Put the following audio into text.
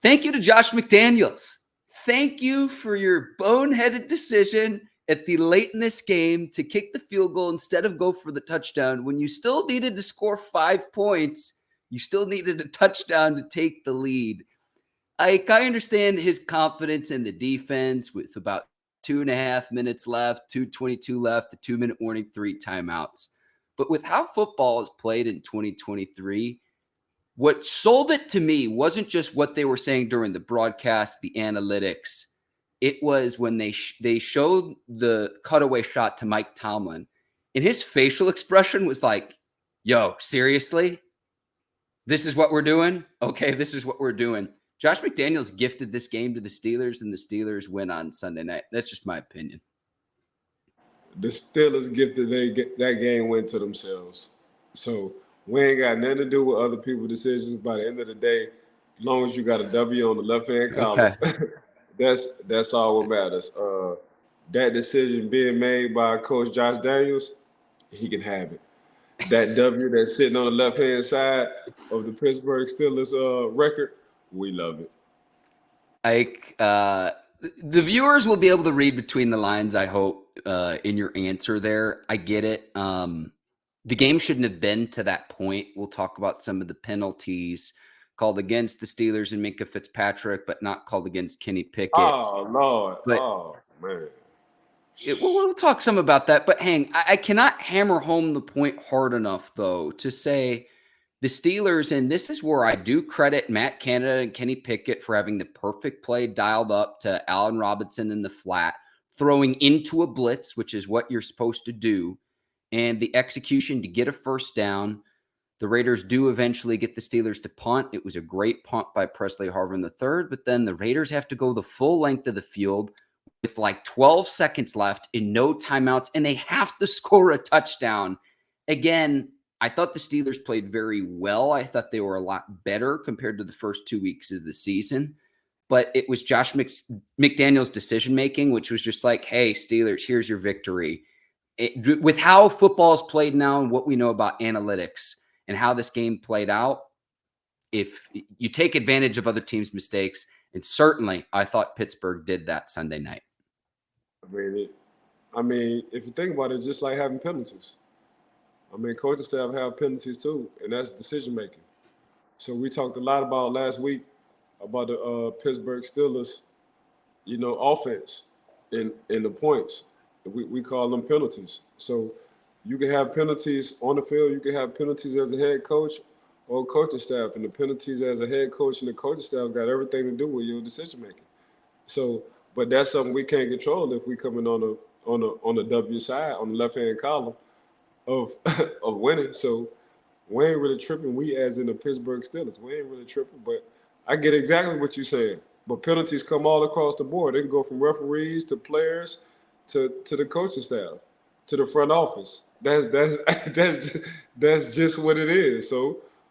Thank you to Josh McDaniels. Thank you for your boneheaded decision at the late in this game to kick the field goal instead of go for the touchdown. When you still needed to score 5 points, you still needed a touchdown to take the lead. I understand his confidence in the defense with about 2.5 minutes left, 2:22 left, the 2-minute warning, 3 timeouts. But with how football is played in 2023, what sold it to me wasn't just what they were saying during the broadcast, the analytics. It was when they showed the cutaway shot to Mike Tomlin, and his facial expression was like, yo, seriously? This is what we're doing? Okay, this is what we're doing. Josh McDaniels gifted this game to the Steelers, and the Steelers win on Sunday night. That's just my opinion. The Steelers gifted that game win to themselves. So we ain't got nothing to do with other people's decisions. By the end of the day, as long as you got a W on the left-hand column, that's all what matters. That decision being made by Coach Josh Daniels, he can have it. That W that's sitting on the left-hand side of the Pittsburgh Steelers record, we love it. The viewers will be able to read between the lines, I hope, in your answer there. I get it. The game shouldn't have been to that point. We'll talk about some of the penalties called against the Steelers and Minkah Fitzpatrick, but not called against Kenny Pickett. Oh, Lord. Oh, man. We'll talk some about that. But hang, I cannot hammer home the point hard enough, though, to say the Steelers, and this is where I do credit Matt Canada and Kenny Pickett for having the perfect play dialed up to Allen Robinson in the flat, throwing into a blitz, which is what you're supposed to do, and the execution to get a first down. The Raiders do eventually get the Steelers to punt. It was a great punt by Presley Harvin III, but then the Raiders have to go the full length of the field with like 12 seconds left and no timeouts, and they have to score a touchdown. Again, I thought the Steelers played very well. I thought they were a lot better compared to the first 2 weeks of the season. But it was Josh McDaniels' decision-making, which was just like, hey, Steelers, here's your victory. With how football is played now and what we know about analytics and how this game played out, if you take advantage of other teams' mistakes, and certainly I thought Pittsburgh did that Sunday night. I mean, if you think about it, just like having penalties. I mean, coaching staff have penalties too, and that's decision making. So we talked a lot about last week about the Pittsburgh Steelers, offense in the points. We call them penalties. So you can have penalties on the field. You can have penalties as a head coach or coaching staff, and the penalties as a head coach and the coaching staff got everything to do with your decision making. So, but that's something we can't control if we coming on the W side on the left hand column of winning. So we ain't really tripping. We as in the Pittsburgh Steelers, we ain't really tripping. But I get exactly what you're saying. But penalties come all across the board. They can go from referees to players to the coaching staff to the front office. That's just what it is. So